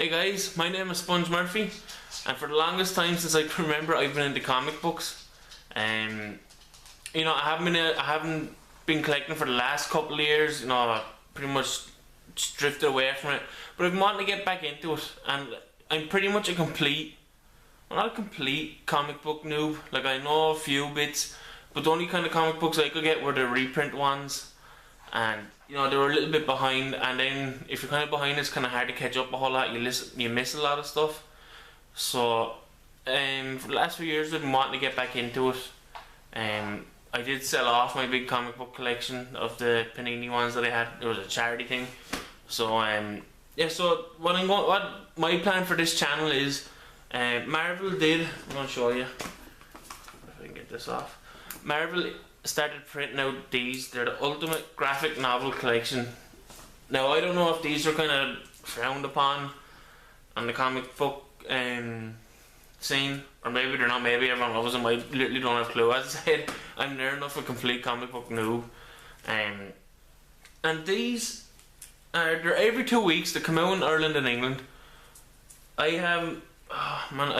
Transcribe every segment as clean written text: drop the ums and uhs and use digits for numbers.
Hey guys, my name is Sponge Murphy, and for the longest time since I can remember, I've been into comic books. I haven't been collecting for the last couple of years. Pretty much just drifted away from it. But I've been wanting to get back into it, and I'm pretty much not a complete comic book noob. Like, I know a few bits, but the only kind of comic books I could get were the reprint ones, and they were a little bit behind. And then if you're kind of behind, it's kind of hard to catch up a whole lot. You miss a lot of stuff. So for the last few years, I've been wanting to get back into it. I did sell off my big comic book collection of the Panini ones that I had. It was a charity thing. So so what my plan for this channel is, Marvel did. I'm gonna show you if I can get this off. Marvel started printing out these. They're the Ultimate Graphic Novel Collection. Now, I don't know if these are kind of frowned upon on the comic book scene, or maybe they're not. Maybe everyone loves them. I literally don't have a clue. As I said, I'm near enough a complete comic book noob. And these they're every 2 weeks. They come out in Ireland and England. I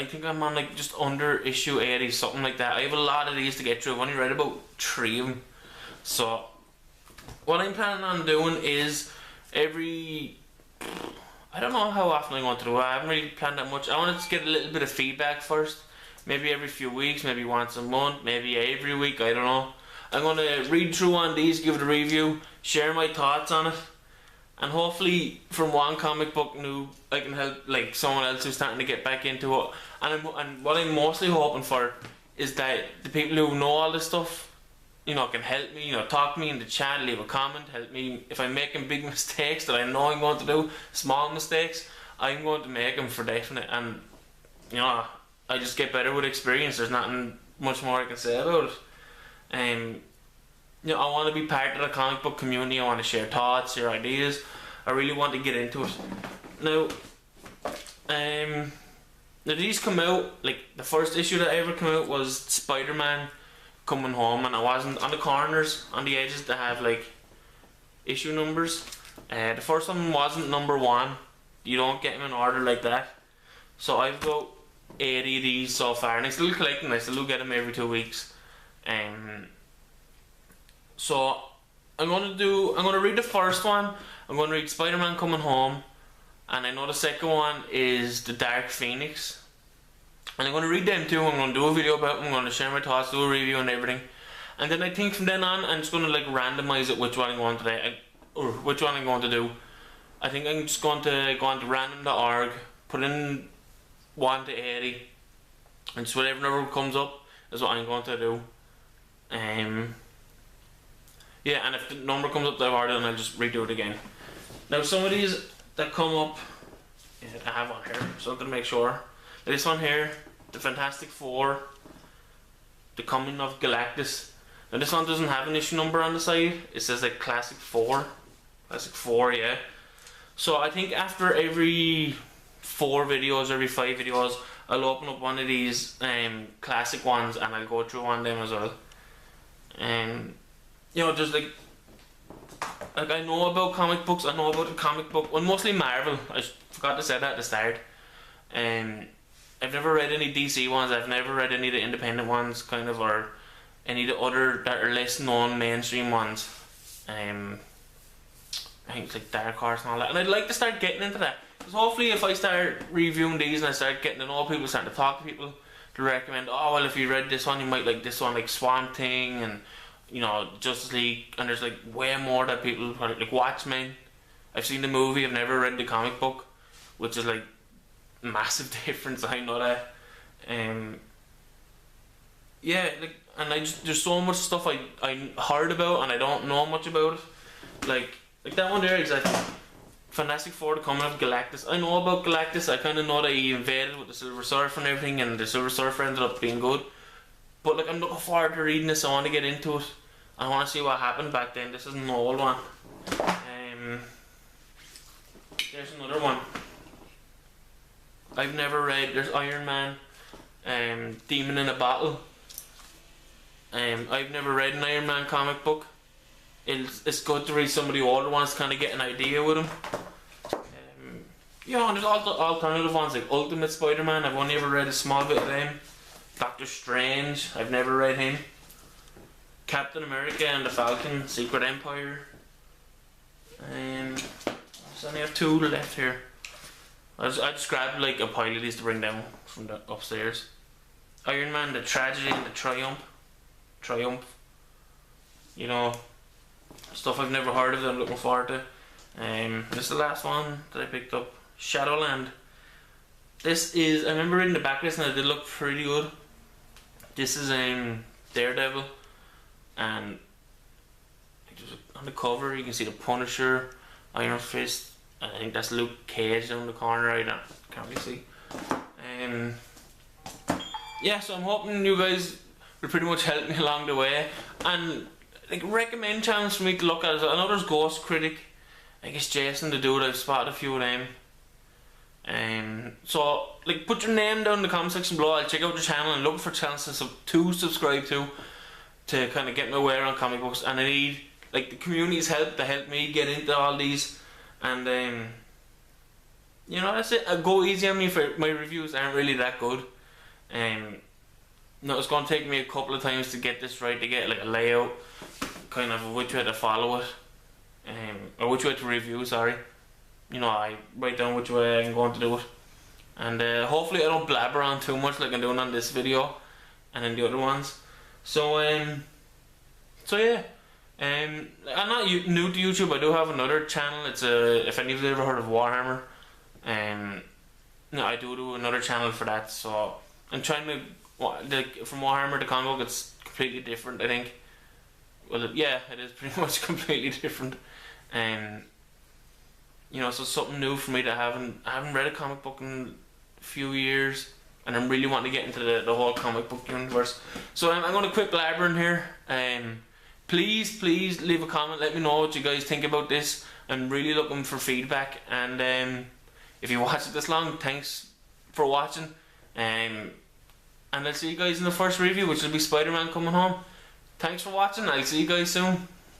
think I'm on like just under issue 80, something like that. I have a lot of these to get through. I've only read about 3 of them. So what I'm planning on doing is I don't know how often I want to do it. I haven't really planned that much. I want to get a little bit of feedback first. Maybe every few weeks, maybe once a month, maybe every week, I don't know. I'm going to read through on these, give it a review, share my thoughts on it. And hopefully, from one comic book noob, I can help like someone else who's starting to get back into it. And what I'm mostly hoping for is that the people who know all this stuff, can help me. Talk to me in the chat, leave a comment, help me if I'm making big mistakes that I know I'm going to do. Small mistakes, I'm going to make them for definite. And I just get better with experience. There's nothing much more I can say about it. I want to be part of the comic book community. I want to share thoughts, share ideas. I really want to get into it. Now, these come out, like the first issue that ever came out was Spider-Man Coming Home, and I wasn't on the corners, on the edges that have like issue numbers. The first one wasn't number 1. You don't get them in order like that. So I've got 80 of these so far, and I still collect them. I still get them every 2 weeks. So I'm gonna read the first one. I'm gonna read Spider-Man Coming Home, and I know the second one is The Dark Phoenix. And I'm gonna read them too. I'm gonna do a video about them. I'm gonna share my thoughts, do a review and everything. And then I think from then on, I'm just gonna like randomize it which one I'm going today, or which one I'm going to do. I think I'm just going to go on to random.org, put in 1 to 80, and just whatever number comes up is what I'm going to do. Yeah, and if the number comes up that I've already done, I'll just redo it again. Now, some of these that come up, I have on here, so I'm going to make sure. This one here, the Fantastic Four, the Coming of Galactus. Now, this one doesn't have an issue number on the side. It says like Classic 4. Classic 4, yeah. So I think after every 4 videos, every 5 videos, I'll open up one of these classic ones, and I'll go through one of them as well. There's like I know about comic books. I know about the comic book, well, mostly Marvel. I forgot to say that at the start. I've never read any DC ones. I've never read any of the independent ones, or any of the other that are less known mainstream ones. I think it's like Dark Horse and all that. And I'd like to start getting into that, because hopefully if I start reviewing these and I start getting to know people, start to talk to people, to recommend, oh well, if you read this one, you might like this one, like Swamp Thing and Justice League, and there's like way more that people like Watchmen. I've seen the movie, I've never read the comic book, which is like massive difference. I know that. Yeah, like, and there's so much stuff I heard about and I don't know much about it. Like that one there, exactly. Fantastic Four, the Coming of Galactus. I know about Galactus. I kind of know that he invaded with the Silver Surfer and everything, and the Silver Surfer ended up being good. But like, I'm looking forward to reading this. I want to get into it. I want to see what happened back then. This is an old one. There's another one I've never read. There's Iron Man, Demon in a Bottle. I've never read an Iron Man comic book. It's good to read some of the older ones, kind of get an idea with them. Yeah, and there's all the alternative ones like Ultimate Spider-Man. I've only ever read a small bit of them. Doctor Strange, I've never read him. Captain America and the Falcon, Secret Empire. So I only have 2 left here. I just grabbed like a pile of these to bring down from the upstairs. Iron Man, the Tragedy and the Triumph. You know, stuff I've never heard of that I'm looking forward to. This is the last one that I picked up. Shadowland. This is, I remember reading the backlist and it did look pretty good. This is Daredevil, and on the cover you can see the Punisher, Iron Fist. I think that's Luke Cage down the corner. I can't really see. Yeah, so I'm hoping you guys will pretty much help me along the way and like recommend channels for me to look at. I know there's Ghost Critic. I guess Jason the dude, I've spotted a few of them. So like put your name down in the comment section below. I'll check out your channel and look for channels to subscribe to kind of get my way around comic books. And I need like the community's help to help me get into all these. And you know, that's it. Go easy on me for my reviews aren't really that good. No, it's going to take me a couple of times to get this right, to get like a layout kind of which way to follow it, or which way to review, sorry. You know, I write down which way I'm going to do it, and hopefully I don't blabber on too much like I'm doing on this video and in the other ones. So yeah, I'm not new to YouTube. I do have another channel. It's if any of you ever heard of Warhammer, no, I do another channel for that. So I'm trying to from Warhammer to comic book. It's completely different, I think. Well, yeah, it is pretty much completely different. You know, so something new for me. I haven't read a comic book in a few years, and I'm really wanting to get into the whole comic book universe. So I'm going to quit blabbering here. Please leave a comment. Let me know what you guys think about this. I'm really looking for feedback. And if you watched it this long, thanks for watching. And I'll see you guys in the first review, which will be Spider-Man Coming Home. Thanks for watching. I'll see you guys soon.